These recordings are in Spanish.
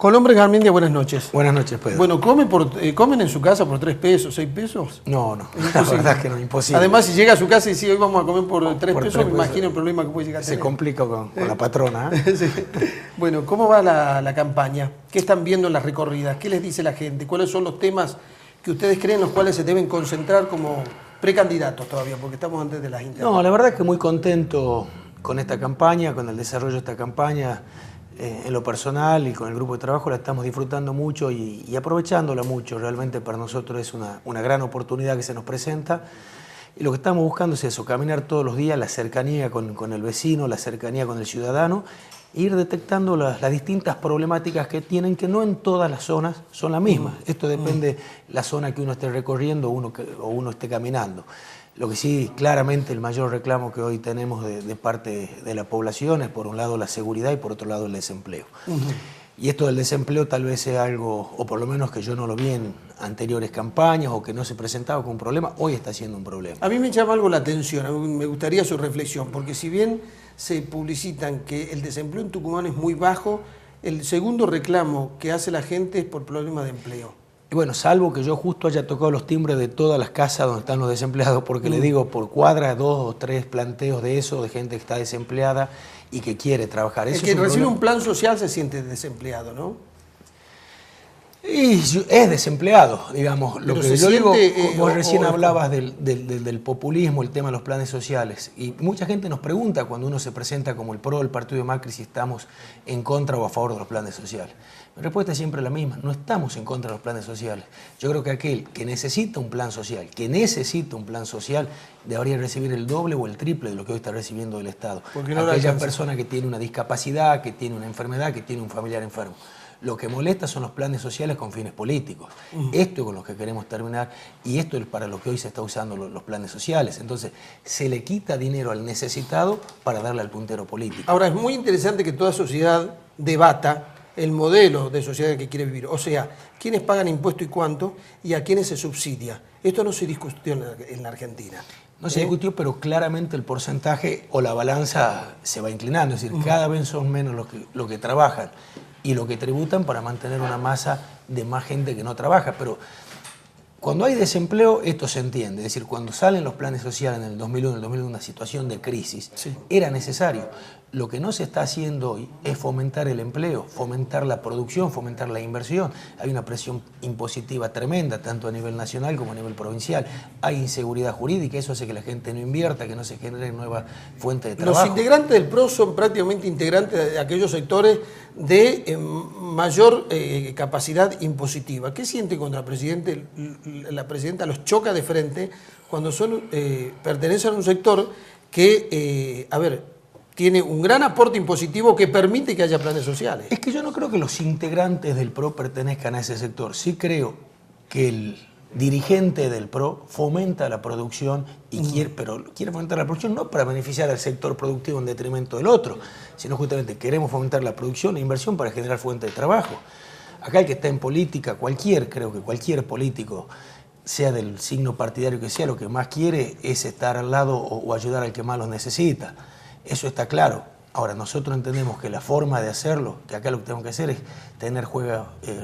Colombre Garmendia, buenas noches. Buenas noches, Pedro. Bueno, ¿comen en su casa por 3 pesos, 6 pesos? No, la verdad es que no, imposible. Además, si llega a su casa y dice hoy vamos a comer por 3 por pesos, 3 me pesos, imagino el problema que puede llegar a tener. Se complica con la patrona. Sí. Bueno, ¿cómo va la campaña? ¿Qué están viendo en las recorridas? ¿Qué les dice la gente? ¿Cuáles son los temas que ustedes creen los cuales se deben concentrar como precandidatos todavía? Porque estamos antes de las internas. No, la verdad es que muy contento con esta campaña, con el desarrollo de esta campaña. En lo personal y con el grupo de trabajo la estamos disfrutando mucho y aprovechándola mucho. Realmente para nosotros es una gran oportunidad que se nos presenta. Y lo que estamos buscando es eso, caminar todos los días, la cercanía con el vecino, la cercanía con el ciudadano, e ir detectando las distintas problemáticas que tienen, que no en todas las zonas son las mismas. Esto depende de la zona que uno esté recorriendo o uno esté caminando. Lo que sí, claramente el mayor reclamo que hoy tenemos de parte de la población es por un lado la seguridad y por otro lado el desempleo. Y esto del desempleo tal vez sea algo, o por lo menos que yo no lo vi en anteriores campañas o que no se presentaba como un problema, hoy está siendo un problema. A mí me llama algo la atención, me gustaría su reflexión, porque si bien se publicitan que el desempleo en Tucumán es muy bajo, el segundo reclamo que hace la gente es por problemas de empleo. Y bueno, salvo que yo justo haya tocado los timbres de todas las casas donde están los desempleados, porque le digo, por cuadra 2 o 3 planteos de eso, de gente que está desempleada y que quiere trabajar. El que recibe un plan social se siente desempleado, ¿no? Y es desempleado, digamos. Lo que yo digo, vos recién hablabas del populismo, el tema de los planes sociales. Y mucha gente nos pregunta cuando uno se presenta como el PRO, el partido de Macri, si estamos en contra o a favor de los planes sociales. Mi respuesta es siempre la misma, no estamos en contra de los planes sociales. Yo creo que aquel que necesita un plan social, debería recibir el doble o el triple de lo que hoy está recibiendo del Estado. Aquella persona que tiene una discapacidad, que tiene una enfermedad, que tiene un familiar enfermo. Lo que molesta son los planes sociales con fines políticos. Esto es con lo que queremos terminar y esto es para lo que hoy se está usando los planes sociales. Entonces, se le quita dinero al necesitado para darle al puntero político. Ahora, es muy interesante que toda sociedad debata el modelo de sociedad que quiere vivir. O sea, quiénes pagan impuesto y cuánto y a quiénes se subsidia. Esto no se discutió en la Argentina. No se discutió, pero claramente el porcentaje o la balanza se va inclinando. Es decir, cada vez son menos los que trabajan y lo que tributan para mantener una masa de más gente que no trabaja. Pero cuando hay desempleo, esto se entiende. Es decir, cuando salen los planes sociales en el 2001, una situación de crisis, era necesario. Lo que no se está haciendo hoy es fomentar el empleo, fomentar la producción, fomentar la inversión. Hay una presión impositiva tremenda, tanto a nivel nacional como a nivel provincial. Hay inseguridad jurídica, eso hace que la gente no invierta, que no se generen nuevas fuentes de trabajo. Los integrantes del PRO son prácticamente integrantes de aquellos sectores de mayor capacidad impositiva. ¿Qué siente contra el presidente? La presidenta los choca de frente cuando pertenecen a un sector que, tiene un gran aporte impositivo que permite que haya planes sociales. Es que yo no creo que los integrantes del PRO pertenezcan a ese sector. Sí creo que el dirigente del PRO fomenta la producción pero quiere fomentar la producción no para beneficiar al sector productivo en detrimento del otro, sino justamente queremos fomentar la producción e inversión para generar fuentes de trabajo. Acá el que está en política, creo que cualquier político, sea del signo partidario que sea, lo que más quiere es estar al lado o ayudar al que más los necesita. Eso está claro. Ahora, nosotros entendemos que la forma de hacerlo, que acá lo que tenemos que hacer es tener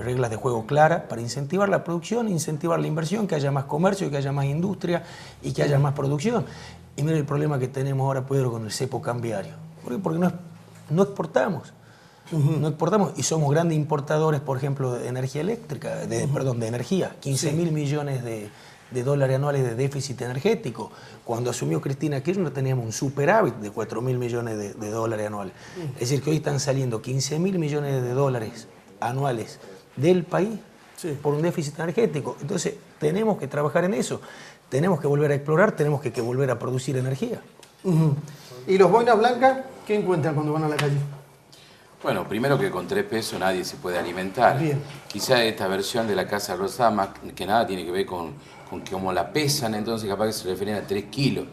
reglas de juego claras para incentivar la producción, incentivar la inversión, que haya más comercio, que haya más industria y que haya más producción. Y mira el problema que tenemos ahora, Pedro, con el cepo cambiario. Porque no exportamos. No exportamos y somos grandes importadores, por ejemplo, de energía eléctrica, de energía. 15.000 millones de dólares anuales de déficit energético. Cuando asumió Cristina Kirchner teníamos un superávit de 4.000 millones de dólares anuales. Es decir, que hoy están saliendo 15.000 millones de dólares anuales del país por un déficit energético. Entonces, tenemos que trabajar en eso. Tenemos que volver a explorar, tenemos que volver a producir energía. ¿Y los boinas blancas qué encuentran cuando van a la calle? Bueno, primero que con 3 pesos nadie se puede alimentar. Bien. Quizá esta versión de la Casa Rosada más que nada tiene que ver con cómo la pesan, entonces capaz que se refieren a 3 kilos.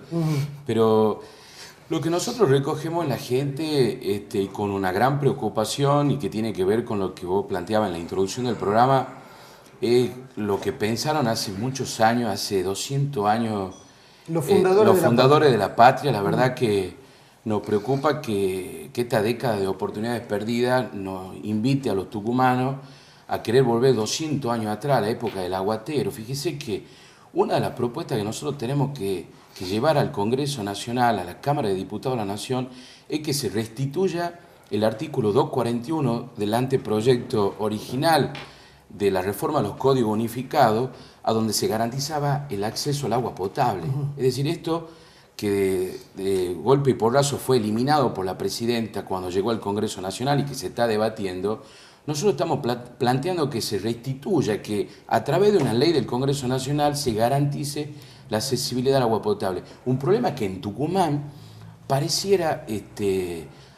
Pero lo que nosotros recogemos en la gente con una gran preocupación y que tiene que ver con lo que vos planteabas en la introducción del programa, es lo que pensaron hace muchos años, hace 200 años, los fundadores de la patria. La verdad que nos preocupa que esta década de oportunidades perdidas nos invite a los tucumanos a querer volver 200 años atrás, a la época del aguatero. Fíjese que una de las propuestas que nosotros tenemos que llevar al Congreso Nacional, a la Cámara de Diputados de la Nación, es que se restituya el artículo 241 del anteproyecto original de la reforma a los códigos unificados, a donde se garantizaba el acceso al agua potable. Es decir, esto que de golpe y porrazo fue eliminado por la presidenta cuando llegó al Congreso Nacional y que se está debatiendo, nosotros estamos planteando que se restituya, que a través de una ley del Congreso Nacional se garantice la accesibilidad al agua potable. Un problema que en Tucumán pareciera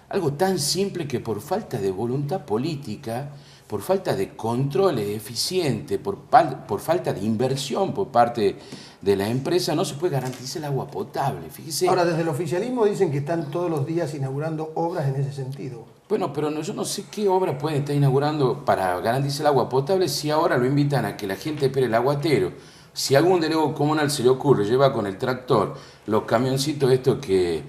algo tan simple que por falta de voluntad política, por falta de controles eficientes, por falta de inversión por parte de la empresa, no se puede garantizar el agua potable. Fíjese. Ahora, desde el oficialismo dicen que están todos los días inaugurando obras en ese sentido. Bueno, pero yo no sé qué obra pueden estar inaugurando para garantizar el agua potable si ahora lo invitan a que la gente espere el aguatero. Si algún delegado comunal se le ocurre, lleva con el tractor los camioncitos estos que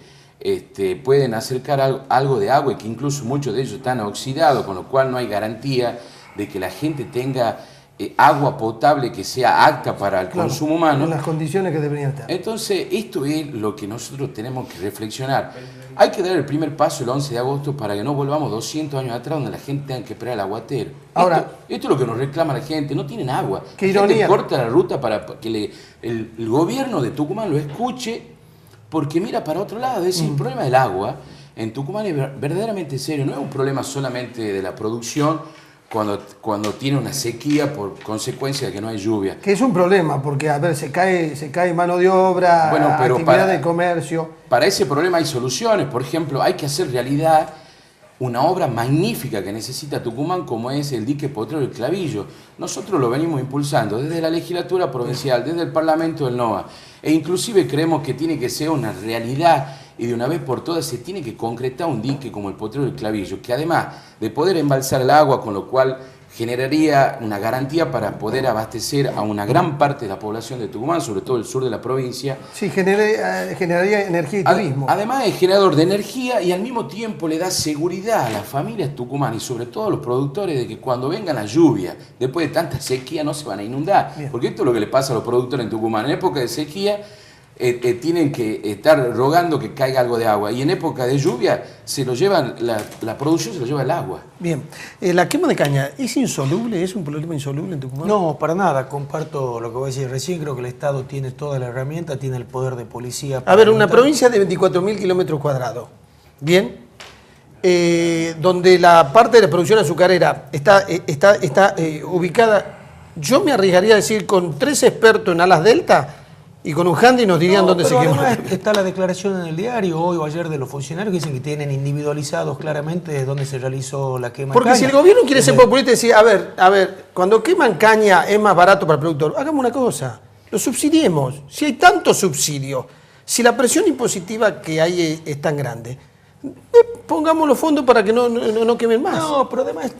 pueden acercar algo de agua y que incluso muchos de ellos están oxidados, con lo cual no hay garantía de que la gente tenga agua potable que sea apta para el consumo humano. En las condiciones que deberían estar. Entonces, esto es lo que nosotros tenemos que reflexionar. Hay que dar el primer paso el 11 de agosto para que no volvamos 200 años atrás donde la gente tenga que esperar el aguatero. Ahora, esto es lo que nos reclama la gente, no tienen agua. Qué la gente ironía. corta la ruta para que el gobierno de Tucumán lo escuche, porque mira para otro lado. Es decir, el problema del agua en Tucumán es verdaderamente serio. No es un problema solamente de la producción cuando tiene una sequía por consecuencia de que no hay lluvia. Que es un problema, porque a ver, se cae mano de obra, pero actividad de comercio. Para ese problema hay soluciones. Por ejemplo, hay que hacer realidad una obra magnífica que necesita Tucumán, como es el dique potrero del Clavillo. Nosotros lo venimos impulsando desde la legislatura provincial, desde el Parlamento del NOA, e inclusive creemos que tiene que ser una realidad y de una vez por todas se tiene que concretar un dique como el potrero del Clavillo, que además de poder embalsar el agua, con lo cual generaría una garantía para poder abastecer a una gran parte de la población de Tucumán, sobre todo el sur de la provincia. Sí, generaría energía y turismo. Además es generador de energía y al mismo tiempo le da seguridad a las familias tucumanas y sobre todo a los productores de que cuando venga la lluvia, después de tanta sequía, no se van a inundar. Bien. Porque esto es lo que le pasa a los productores en Tucumán. En época de sequía tienen que estar rogando que caiga algo de agua y en época de lluvia se lo llevan, la producción se lo lleva el agua. Bien, la quema de caña, ¿es insoluble? ¿Es un problema insoluble en Tucumán? No, para nada. Comparto lo que voy a decir recién. Creo que el Estado tiene toda la herramienta, tiene el poder de policía. A ver, una provincia de 24.000 kilómetros cuadrados, bien, donde la parte de la producción azucarera está ubicada, yo me arriesgaría a decir, con 3 expertos en alas delta y con un handy nos dirían dónde se quemó. Además está la declaración en el diario hoy o ayer de los funcionarios que dicen que tienen individualizados claramente dónde se realizó la quema de caña. Porque si el gobierno quiere ser populista y decir, a ver, cuando queman caña es más barato para el productor, hagamos una cosa, lo subsidiemos. Si hay tanto subsidio, si la presión impositiva que hay es tan grande, pongamos los fondos para que no quemen más. No, pero además,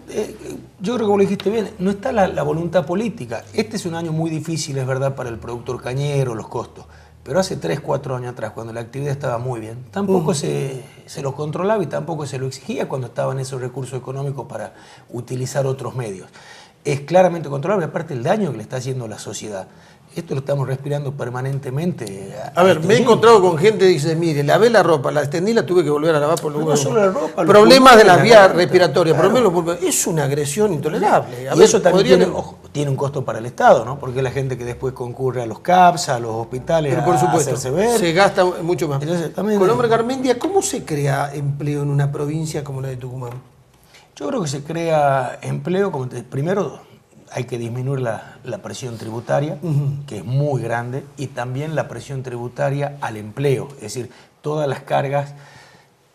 yo creo que vos lo dijiste bien, no está la voluntad política. Este es un año muy difícil, es verdad, para el productor cañero, los costos. Pero hace 3, 4 años atrás, cuando la actividad estaba muy bien, tampoco se lo controlaba y tampoco se lo exigía cuando estaban esos recursos económicos para utilizar otros medios. Es claramente controlable, aparte el daño que le está haciendo a la sociedad. Esto lo estamos respirando permanentemente. A ver, me he encontrado con gente que dice, mire, lavé la ropa, la extendí, la tuve que volver a lavar por no solo la ropa, problemas de las vías respiratorias, claro. Es una agresión intolerable. Y eso también tiene un costo para el Estado, ¿no? Porque la gente que después concurre a los CAPS, a los hospitales, pero por supuesto, hacerse ver. Se gasta mucho más. Entonces, también, Colombre Garmendia, ¿cómo se crea empleo en una provincia como la de Tucumán? Yo creo que se crea empleo, primero hay que disminuir la presión tributaria, que es muy grande, y también la presión tributaria al empleo, es decir, todas las cargas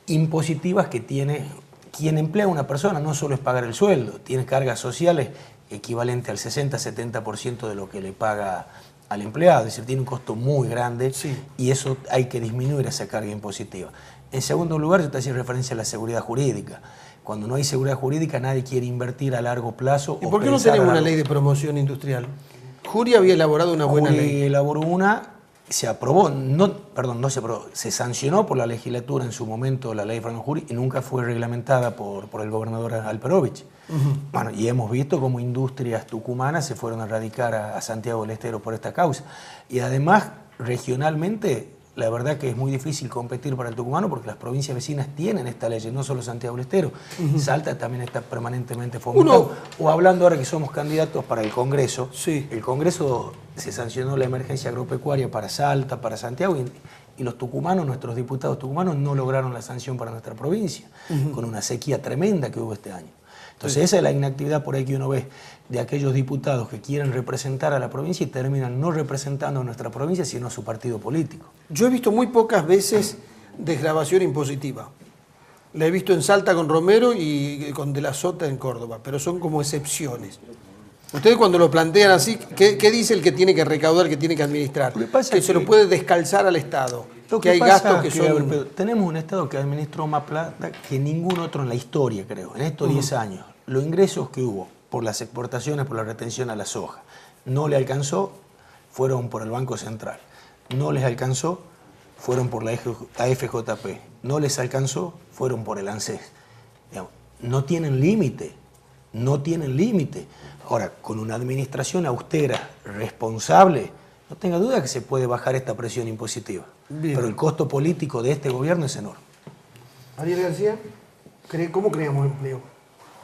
impositivas que tiene quien emplea a una persona. No solo es pagar el sueldo, tiene cargas sociales equivalentes al 60-70% de lo que le paga al empleado, es decir, tiene un costo muy grande, sí. Y eso hay que disminuir esa carga impositiva. En segundo lugar, yo te hacía referencia a la seguridad jurídica. Cuando no hay seguridad jurídica, nadie quiere invertir a largo plazo. ¿Y por qué no tenemos una ley de promoción industrial? Juria había elaborado una buena ley. Elaboró una, se aprobó, no se aprobó, se sancionó por la legislatura en su momento la ley Franco Jury y nunca fue reglamentada por el gobernador Alperovich. Bueno, y hemos visto cómo industrias tucumanas se fueron a radicar a Santiago del Estero por esta causa. Y además, regionalmente, la verdad que es muy difícil competir para el tucumano porque las provincias vecinas tienen esta ley, no solo Santiago del Estero. Salta también está permanentemente fomentado. O hablando ahora que somos candidatos para el Congreso, el Congreso se sancionó la emergencia agropecuaria para Salta, para Santiago, y los tucumanos, nuestros diputados tucumanos, no lograron la sanción para nuestra provincia, con una sequía tremenda que hubo este año. Entonces esa es la inactividad por ahí que uno ve de aquellos diputados que quieren representar a la provincia y terminan no representando a nuestra provincia, sino a su partido político. Yo he visto muy pocas veces desgravación impositiva. La he visto en Salta con Romero y con De la Sota en Córdoba, pero son como excepciones. Ustedes cuando lo plantean así, ¿qué dice el que tiene que recaudar, el que tiene que administrar? Que se lo puede descalzar al Estado. Que hay gastos que son... Tenemos un Estado que administró más plata que ningún otro en la historia, creo, en estos 10 años. Los ingresos que hubo por las exportaciones, por la retención a la soja, no le alcanzó, fueron por el Banco Central. No les alcanzó, fueron por la AFJP. No les alcanzó, fueron por el ANSES. Digamos, no tienen límite, no tienen límite. Ahora, con una administración austera, responsable, no tenga duda que se puede bajar esta presión impositiva. Bien. Pero el costo político de este gobierno es enorme. Ariel García, ¿cómo creamos empleo?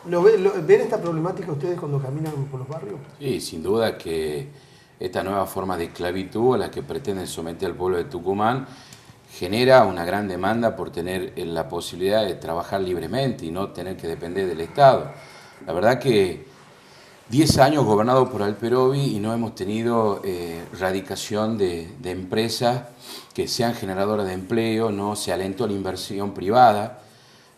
¿Ven esta problemática ustedes cuando caminan por los barrios? Sí, sin duda que esta nueva forma de esclavitud a la que pretenden someter al pueblo de Tucumán genera una gran demanda por tener la posibilidad de trabajar libremente y no tener que depender del Estado. La verdad que 10 años gobernados por Alperovich y no hemos tenido radicación de empresas que sean generadoras de empleo, no se alentó la inversión privada.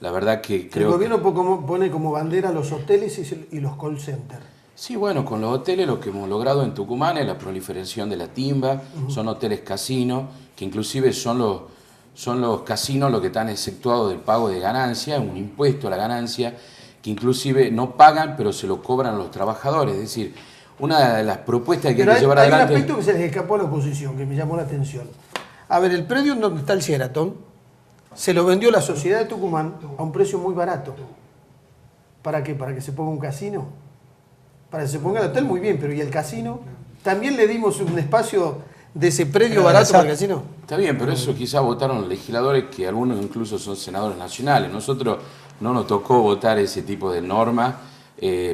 La verdad que creo el gobierno pone como bandera los hoteles y los call centers. Sí, bueno, con los hoteles lo que hemos logrado en Tucumán es la proliferación de la timba, son hoteles casinos, que inclusive son los casinos los que están exceptuados del pago de ganancia, un impuesto a la ganancia, que inclusive no pagan, pero se lo cobran a los trabajadores. Es decir, una de las propuestas que hay que llevar adelante... Hay un aspecto que se les escapó a la oposición, que me llamó la atención. A ver, el predio en donde está el Sheraton, se lo vendió la sociedad de Tucumán a un precio muy barato. ¿Para qué? ¿Para que se ponga un casino? Para que se ponga el hotel, muy bien, pero ¿y el casino? También le dimos un espacio de ese predio barato para el casino. Está bien, pero eso quizás votaron legisladores que algunos incluso son senadores nacionales. Nosotros no nos tocó votar ese tipo de normas,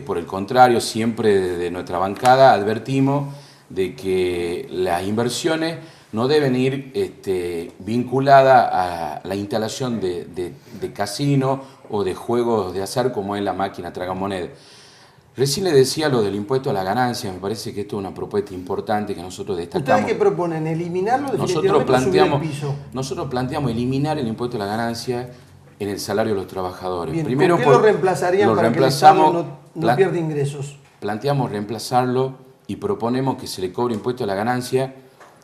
por el contrario, siempre desde nuestra bancada advertimos de que las inversiones no deben ir vinculadas a la instalación de casinos o de juegos de azar como es la máquina tragamonedas. Recién le decía lo del impuesto a la ganancia, me parece que esto es una propuesta importante que nosotros destacamos. ¿Ustedes qué proponen? ¿Eliminarlo definitivamente o subir el piso? Nosotros planteamos eliminar el impuesto a la ganancia en el salario de los trabajadores. Bien, primero, ¿por qué lo reemplazarían para que el Estado no pierda ingresos? Planteamos reemplazarlo y proponemos que se le cobre impuesto a la ganancia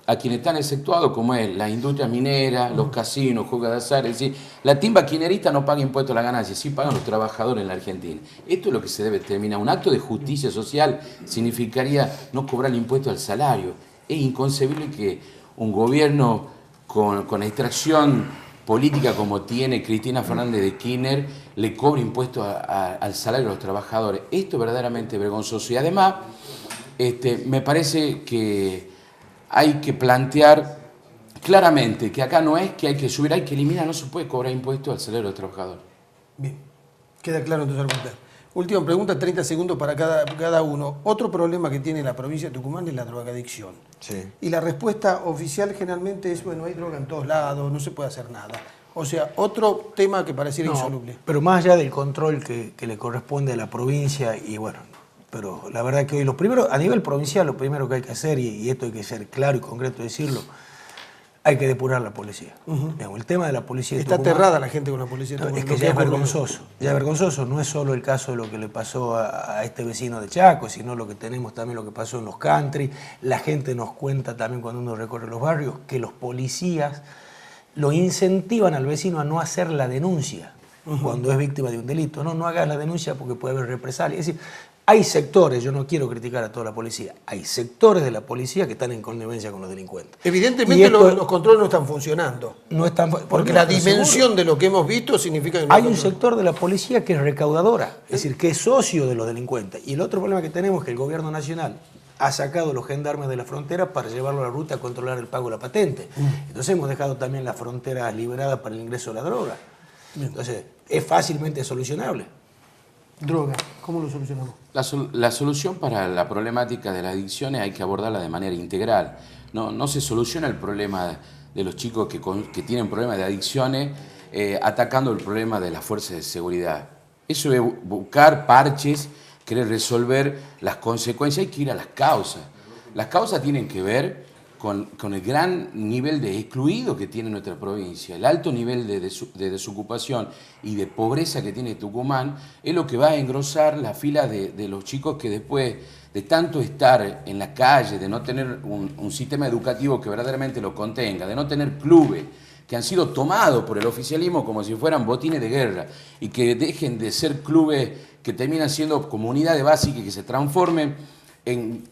a quienes están exceptuados, como es la industria minera, los casinos, juegos de azar. Es decir, la timba quinerista no paga impuesto a la ganancia, sí pagan los trabajadores en la Argentina. Esto es lo que se debe terminar. Un acto de justicia social significaría no cobrar el impuesto al salario. Es inconcebible que un gobierno con extracción política como tiene Cristina Fernández de Kirchner le cobre impuesto al salario de los trabajadores. Esto es verdaderamente vergonzoso. Y además, me parece que hay que plantear claramente que acá no es que hay que subir, hay que eliminar, no se puede cobrar impuestos al salario de los trabajadores. Bien, queda claro entonces argumentar. Última pregunta, 30 segundos para cada uno. Otro problema que tiene la provincia de Tucumán es la drogadicción. Sí. Y la respuesta oficial generalmente es, bueno, hay droga en todos lados, no se puede hacer nada. O sea, otro tema que pareciera insoluble. Pero más allá del control que le corresponde a la provincia, y bueno, pero la verdad que hoy a nivel provincial, lo primero que hay que hacer, y esto hay que ser claro y concreto decirlo, hay que depurar la policía. Digamos, el tema de la policía de Está Tucumán, aterrada la gente con la policía de Tucumán. es que ya es vergonzoso. Ya es vergonzoso. No es solo el caso de lo que le pasó a este vecino de Chaco, sino lo que tenemos también, lo que pasó en los country. La gente nos cuenta también cuando uno recorre los barrios que los policías lo incentivan al vecino a no hacer la denuncia cuando es víctima de un delito. No hagas la denuncia porque puede haber represalia. Es decir, Hay sectores, yo no quiero criticar a toda la policía, hay sectores de la policía que están en connivencia con los delincuentes. Evidentemente los controles no están funcionando. No están, porque la dimensión de lo que hemos visto significa que no hay un sector de la policía que es recaudadora, es decir, que es socio de los delincuentes. Y el otro problema que tenemos es que el gobierno nacional ha sacado los gendarmes de la frontera para llevarlo a la ruta a controlar el pago de la patente. Entonces hemos dejado también las fronteras liberadas para el ingreso de la droga. Entonces es fácilmente solucionable. Droga, ¿cómo lo solucionamos? La solución para la problemática de las adicciones hay que abordarla de manera integral. No se soluciona el problema de los chicos que tienen problemas de adicciones atacando el problema de las fuerzas de seguridad. Eso es buscar parches, querer resolver las consecuencias, hay que ir a las causas. Las causas tienen que ver con el gran nivel de excluido que tiene nuestra provincia, el alto nivel de desocupación y de pobreza que tiene Tucumán, es lo que va a engrosar la fila de los chicos que después de tanto estar en la calle, de no tener un sistema educativo que verdaderamente lo contenga, de no tener clubes que han sido tomados por el oficialismo como si fueran botines de guerra y que dejen de ser clubes que terminan siendo comunidades básicas y que se transformen en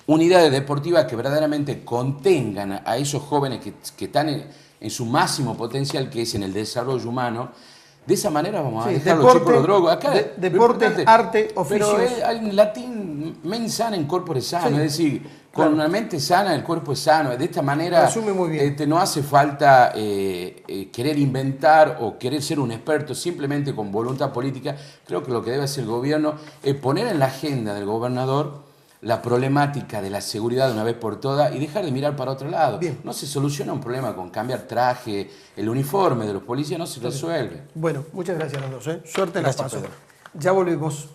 unidades deportivas que verdaderamente contengan a esos jóvenes que están en su máximo potencial, que es en el desarrollo humano. De esa manera vamos a dejar los chicos los drogos. Acá, deporte, arte, oficios. Pero hay un latín, mens sana in corpore sano, es decir, con una mente sana el cuerpo es sano. De esta manera muy bien. No hace falta querer inventar o querer ser un experto, simplemente con voluntad política. Creo que lo que debe hacer el gobierno es poner en la agenda del gobernador la problemática de la seguridad de una vez por todas y dejar de mirar para otro lado. Bien. No se soluciona un problema con cambiar traje, el uniforme de los policías no se resuelve. Bueno, muchas gracias a los dos. Suerte en Gracias, las pasos. Pedro. Ya volvemos.